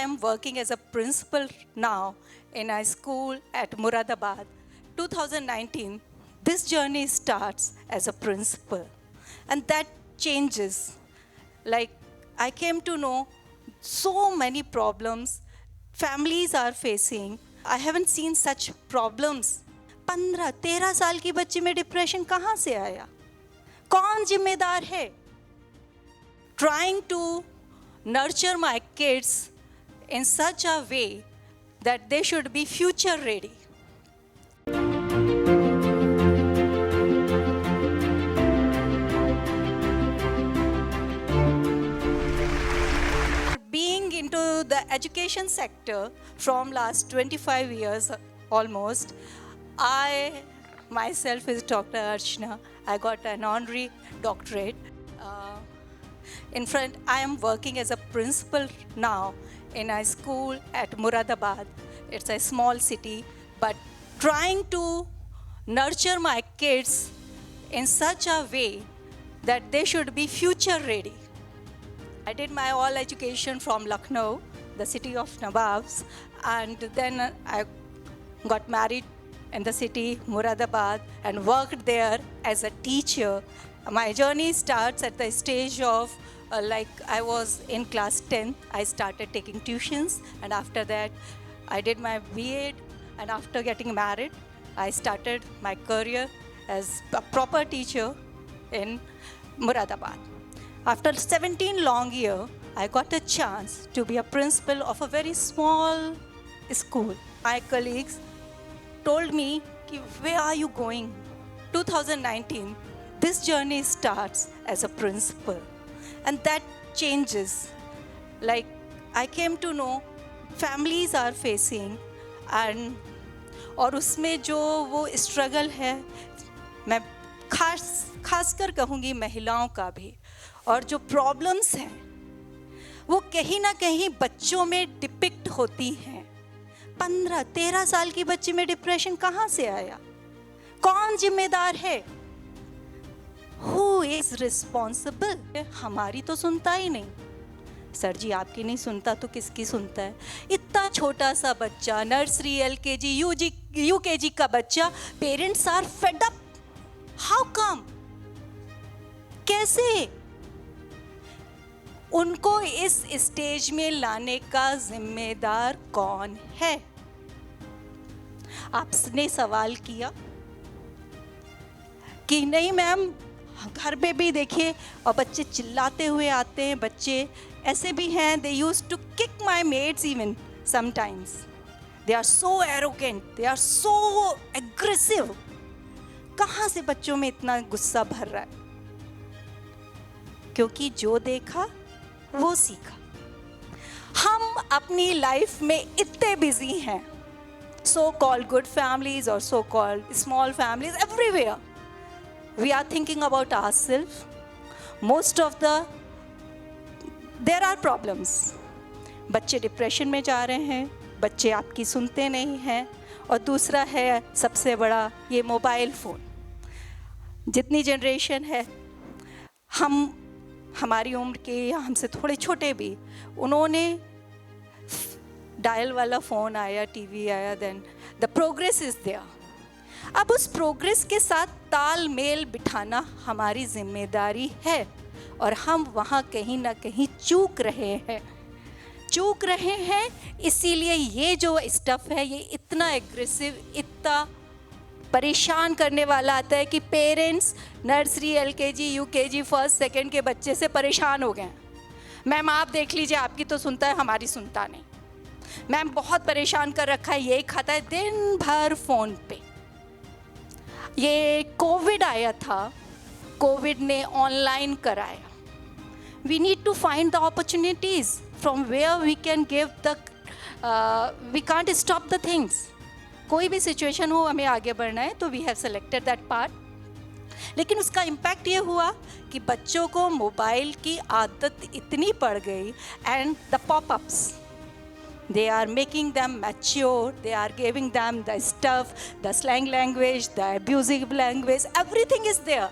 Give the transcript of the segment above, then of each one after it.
am working as a principal now in a school at Muradabad. 2019, this journey starts as a principal, and that changes. Like, I came to know so many problems families are facing. I haven't seen such problems. 15-13 साल की बच्ची में depression कहाँ से आया? कौन जिम्मेदार है? Trying to nurture my kids in such a way that they should be future ready. Being into the education sector from last 25 years almost, I myself is Dr. Archana. I got an honorary doctorate. I am working as a principal now in a school at Muradabad. It's a small city, but trying to nurture my kids in such a way that they should be future ready. I did my all education from Lucknow, the city of Nawabs, and then I got married in the city, Muradabad, and worked there as a teacher. My journey starts at the stage of I was in class 10, I started taking tuitions, and after that I did my B.Ed, and after getting married, I started my career as a proper teacher in Muradabad. After 17 long years, I got a chance to be a principal of a very small school. My colleagues told me, where are you going? 2019, this journey starts as a principal, and that changes. Like, I came to know families are facing, and और उसमें जो वो struggle है, मैं खासकर कहूँगी महिलाओं का भी, और जो प्रॉब्लम्स हैं वो कहीं ना कहीं बच्चों में डिपिक्ट होती हैं. 15-13 साल की बच्ची में डिप्रेशन कहाँ से आया? कौन जिम्मेदार है? Who is responsible? हमारी तो सुनता ही नहीं. सर जी, आपकी नहीं सुनता तो किसकी सुनता है? इतना छोटा सा बच्चा, नर्सरी, LKG, UKG का बच्चा, parents are fed up. How come? कैसे? उनको इस स्टेज में लाने का जिम्मेदार कौन है? आपने सवाल किया कि नहीं मैम, घर पे भी देखिए और बच्चे चिल्लाते हुए आते हैं. बच्चे ऐसे भी हैं, they used to kick my mates even sometimes. They are so arrogant, they are so aggressive. कहाँ से बच्चों में इतना गुस्सा भर रहा है? क्योंकि जो देखा वो सीखा. हम अपनी लाइफ में इतने बिजी हैं, so called good families or so called small families, everywhere we are thinking about ourselves. There are problems. बच्चे डिप्रेशन में जा रहे हैं, बच्चे आपकी सुनते नहीं हैं, और दूसरा है सबसे बड़ा ये मोबाइल फ़ोन. जितनी जनरेशन है, हमारी उम्र के या हमसे थोड़े छोटे भी, उन्होंने डायल वाला फ़ोन आया, टीवी आया, then the progress is there. अब उस प्रोग्रेस के साथ तालमेल बिठाना हमारी जिम्मेदारी है, और हम वहाँ कहीं ना कहीं चूक रहे हैं. इसीलिए ये जो स्टफ़ है, ये इतना एग्रेसिव, इतना परेशान करने वाला आता है कि parents nursery, LKG, UKG, first second के बच्चे से परेशान हो गए. मैम आप देख लीजिए, आपकी तो सुनता है, हमारी सुनता नहीं. मैम बहुत परेशान कर रखा है, यही खाता है दिन भर फ़ोन पे. ये कोविड आया था, कोविड ने ऑनलाइन कराया. We need to find the opportunities from where we can give the we can't stop the things. कोई भी सिचुएशन हो, हमें आगे बढ़ना है, तो we have selected that part. लेकिन उसका इम्पैक्ट ये हुआ कि बच्चों को मोबाइल की आदत इतनी पड़ गई, and the popups, they are making them mature, they are giving them the stuff, the slang language, the abusive language, everything is there.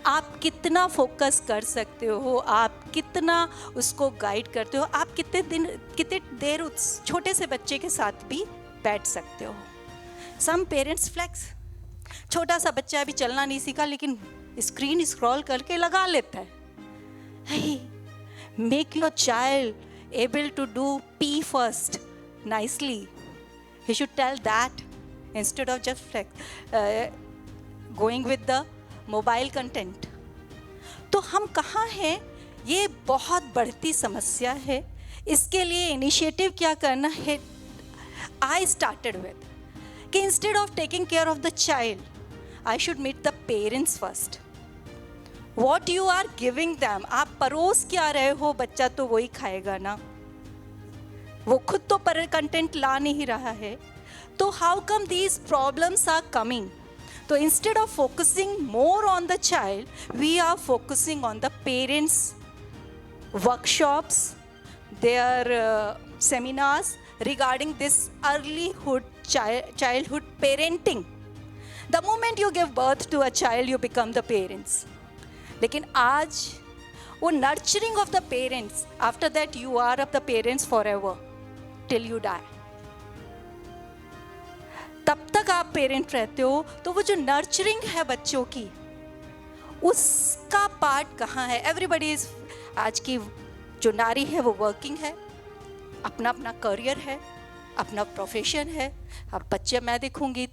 आप कितना फोकस कर सकते हो, आप कितना उसको गाइड करते हो, आप कितने देर उस छोटे से बच्चे के साथ भी बैठ सकते हो. सम पेरेंट्स फ्लेक्स, छोटा सा बच्चा अभी चलना नहीं सीखा लेकिन स्क्रीन स्क्रॉल करके लगा लेता है. Hey, make your child able to do P first nicely. He should tell that instead of just going with the mobile content. तो हम कहाँ हैं? ये बहुत बढ़ती समस्या है. इसके लिए इनिशिएटिव क्या करना है? I started with कि instead of taking care of the child, I should meet the parents first. What you are giving them, आप परोस क्या रहे हो, बच्चा तो वही खाएगा ना. वो खुद तो पर कंटेंट ला नहीं रहा है. तो how come these problems are coming? तो instead of focusing more on the child, we are focusing on the parents, workshops, their seminars regarding this childhood parenting. The moment you give birth to a child, you become the parents. लेकिन आज वो nurturing of the parents, after that you are of the parents forever till you die. तब तक आप parent रहते हो. तो वो जो नर्चरिंग है बच्चों की, उसका पार्ट कहाँ है? एवरीबडी इज, आज की जो नारी है वो वर्किंग है, अपना अपना करियर है, अपना प्रोफेशन है. अब बच्चे मैं देखूंगी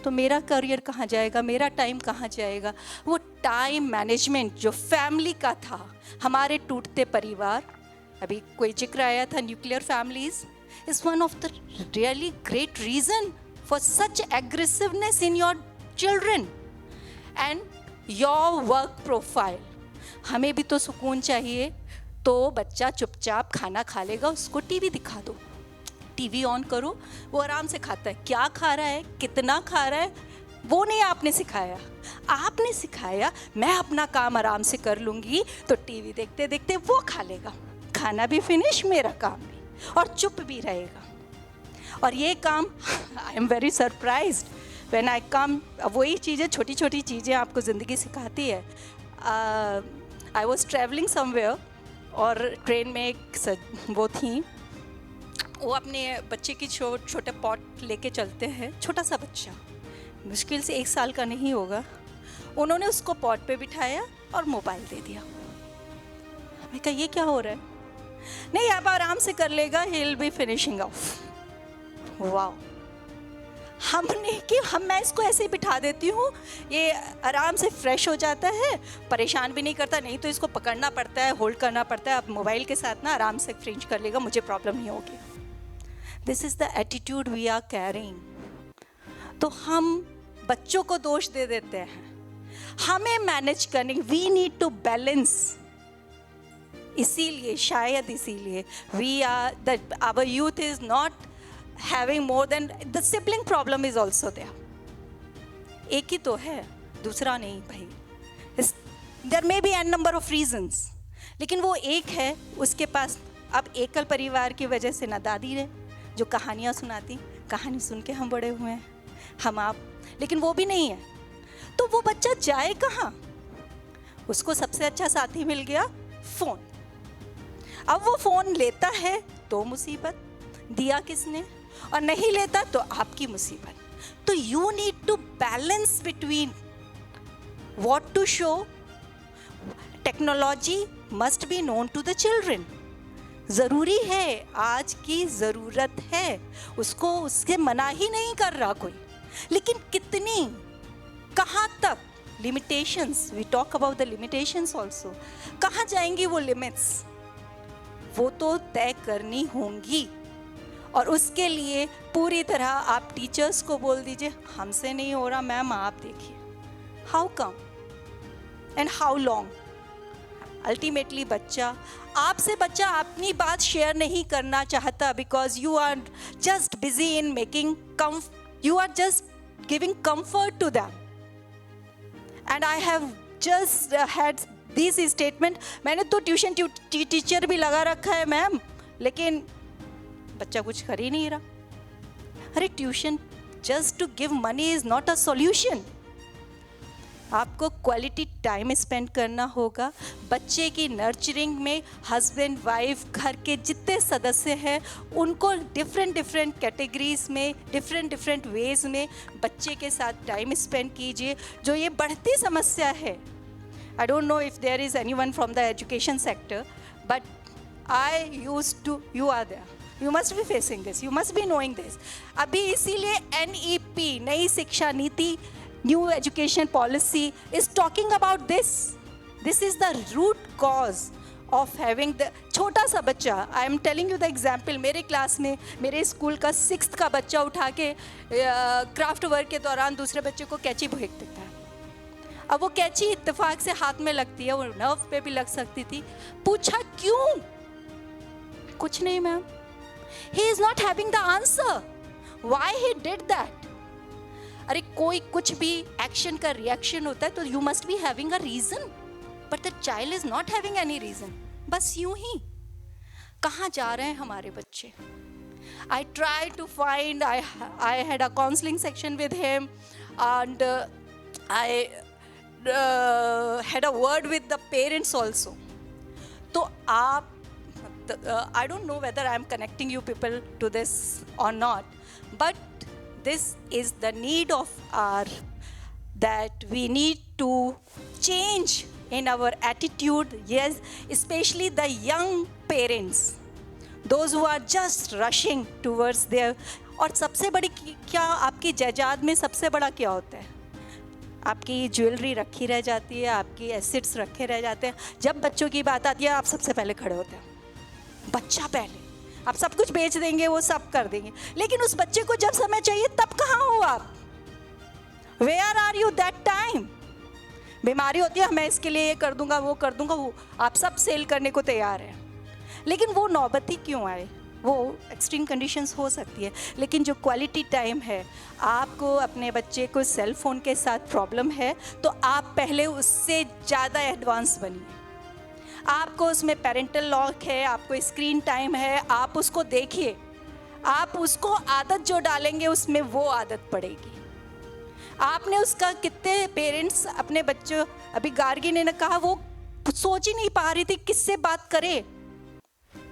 तो मेरा करियर कहाँ जाएगा, मेरा टाइम कहाँ जाएगा? वो टाइम मैनेजमेंट जो फैमिली का था, हमारे टूटते परिवार, अभी कोई जिक्र आया था nuclear families, is one of the really great reason for such aggressiveness in your children and your work profile. हमें भी तो सुकून चाहिए. तो बच्चा चुपचाप खाना खा लेगा, उसको टीवी दिखा दो, टीवी ऑन करो, वो आराम से खाता है. क्या खा रहा है, कितना खा रहा है, वो नहीं आपने सिखाया. आपने सिखाया मैं अपना काम आराम से कर लूँगी, तो टीवी देखते देखते वो खा लेगा, खाना भी फिनिश, मेरा काम भी, और चुप भी रहेगा. और ये काम I am very surprised when I come. वही चीज़ें, छोटी छोटी चीज़ें आपको ज़िंदगी सिखाती है. आई वॉज ट्रैवलिंग समवेयर और ट्रेन में एक वो थी, वो अपने बच्चे की छोटे पॉट लेके चलते हैं. छोटा सा बच्चा, मुश्किल से 1 साल का नहीं होगा. उन्होंने उसको पॉट पे बिठाया और मोबाइल दे दिया. मैं कहा ये क्या हो रहा है? नहीं, अब आराम से कर लेगा, he will be finishing of. Wow. मैं इसको ऐसे ही बिठा देती हूँ, ये आराम से फ्रेश हो जाता है, परेशान भी नहीं करता. नहीं तो इसको पकड़ना पड़ता है, होल्ड करना पड़ता है. अब मोबाइल के साथ ना आराम से फिनिश कर लेगा, मुझे प्रॉब्लम नहीं होगी. This is the attitude we are carrying. तो हम बच्चों को दोष दे देते हैं. हमें मैनेज करने, वी नीड टू बैलेंस. इसीलिए, शायद इसीलिए we are that our youth is not having more than the sibling problem is also there. एक ही तो है, दूसरा नहीं भाई. There may be n number of reasons, लेकिन वो एक है, उसके पास अब एकल परिवार की वजह से ना दादी है जो कहानियाँ सुनाती, कहानी सुन के हम बड़े हुए हैं, हम आप, लेकिन वो भी नहीं है. तो वो बच्चा जाए कहाँ? उसको सबसे अच्छा साथी मिल गया फ़ोन. अब वो फ़ोन लेता है तो मुसीबत, दिया किसने, और नहीं लेता तो आपकी मुसीबत. तो you need to balance between what to show. Technology must be known to the children. ज़रूरी है, आज की ज़रूरत है, उसको उससे मना ही नहीं कर रहा कोई. लेकिन कितनी, कहाँ तक limitations, we talk about the limitations also. कहाँ जाएंगी वो लिमिट्स? वो तो तय करनी होंगी. और उसके लिए पूरी तरह आप टीचर्स को बोल दीजिए हमसे नहीं हो रहा मैम, आप देखिए. How come and how long? Ultimately बच्चा अपनी बात शेयर नहीं करना चाहता, because you are just busy in making you are just giving comfort to them. And I have just had this statement. मैंने तो ट्यूशन टीचर भी लगा रखा है मैम, लेकिन बच्चा कुछ कर ही नहीं रहा. अरे tuition just to give money is not a solution. आपको क्वालिटी टाइम स्पेंड करना होगा। बच्चे की नर्चरिंग में हस्बैंड वाइफ घर के जितने सदस्य हैं उनको डिफरेंट कैटेगरीज में डिफरेंट वेज में बच्चे के साथ टाइम स्पेंड कीजिए। जो ये बढ़ती समस्या है, I don't know if there is anyone from the education sector, but I used to, you are there, you must be facing this, you must be knowing this। अभी इसीलिए NEP नई शिक्षा नीति, new education policy is talking about this। This is the root cause of having the छोटा सा बच्चा, I am telling you the example, मेरे class में मेरे स्कूल का 6th का बच्चा उठा के क्राफ्ट वर्क के दौरान दूसरे बच्चे को कैंची फेंक देता है। अब वो कैंची इत्तेफाक से हाथ में लगती है, वो नर्व पे भी लग सकती थी। पूछा क्यों? कुछ नहीं ma'am, he is not having the answer why he did that। अरे कोई कुछ भी एक्शन का रिएक्शन होता है तो you must be having a reason, but the child is not having any reason। बस यूं ही। कहाँ जा रहे हैं हमारे बच्चे? I tried to find, I had a counseling section with him and I had a word with the parents also। तो आप I don't know whether I am connecting you people to this or not, but this is the need of our, that we need to change in our attitude, yes, especially the young parents, those who are just rushing towards their, और सबसे बड़ी क्या आपकी जायदाद में सबसे बड़ा क्या होता है? आपकी ज्वेलरी रखी रह जाती है, आपकी एसेट्स रखे रह जाते हैं। जब बच्चों की बात आती है आप सबसे पहले खड़े होते हैं, बच्चा पहले। आप सब कुछ बेच देंगे, वो सब कर देंगे, लेकिन उस बच्चे को जब समय चाहिए तब कहाँ हो आप? Where are you that time? बीमारी होती है, मैं इसके लिए ये कर दूंगा, वो कर दूंगा, वो आप सब सेल करने को तैयार हैं, लेकिन वो नौबत ही क्यों आए? वो एक्सट्रीम कंडीशंस हो सकती है, लेकिन जो क्वालिटी टाइम है, आपको अपने बच्चे को सेल फोन के साथ प्रॉब्लम है तो आप पहले उससे ज़्यादा एडवांस बनिए। आपको उसमें पेरेंटल लॉक है, आपको स्क्रीन टाइम है, आप उसको देखिए। आप उसको आदत जो डालेंगे उसमें वो आदत पड़ेगी। आपने उसका, कितने पेरेंट्स अपने बच्चों, अभी गार्गी ने कहा वो सोच ही नहीं पा रही थी किससे बात करे।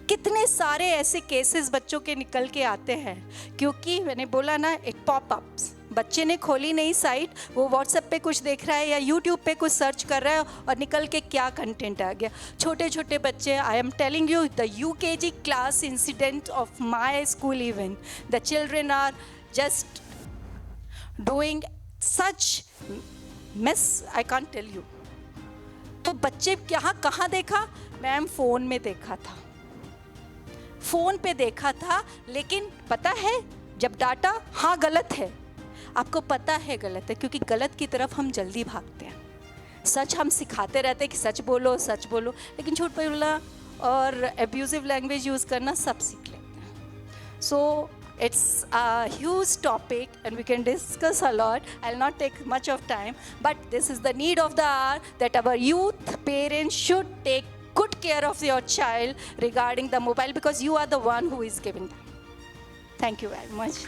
कितने सारे ऐसे केसेस बच्चों के निकल के आते हैं, क्योंकि मैंने बोला ना, एक पॉपअप्स, बच्चे ने खोली नहीं साइट, वो व्हाट्सएप पे कुछ देख रहा है या यूट्यूब पे कुछ सर्च कर रहा है और निकल के क्या कंटेंट आ गया। छोटे छोटे बच्चे, I am telling you, the UKG class incident of my school even, the children are just doing such mess, I can't tell you. तो बच्चे कहाँ देखा? मैम फ़ोन में देखा था, फ़ोन पे देखा था, लेकिन पता है जब डाटा, हाँ गलत है, आपको पता है गलत है, क्योंकि गलत की तरफ हम जल्दी भागते हैं। सच हम सिखाते रहते हैं कि सच बोलो, लेकिन झूठ बोलना और एब्यूजिव लैंग्वेज यूज़ करना सब सीख लेते हैं। सो it's a huge topic and we can discuss a lot. I'll not take much of time, but this is the need of the hour, that our youth parents should take good care of your child regarding the mobile, because you are the one who is giving them. Thank you very much.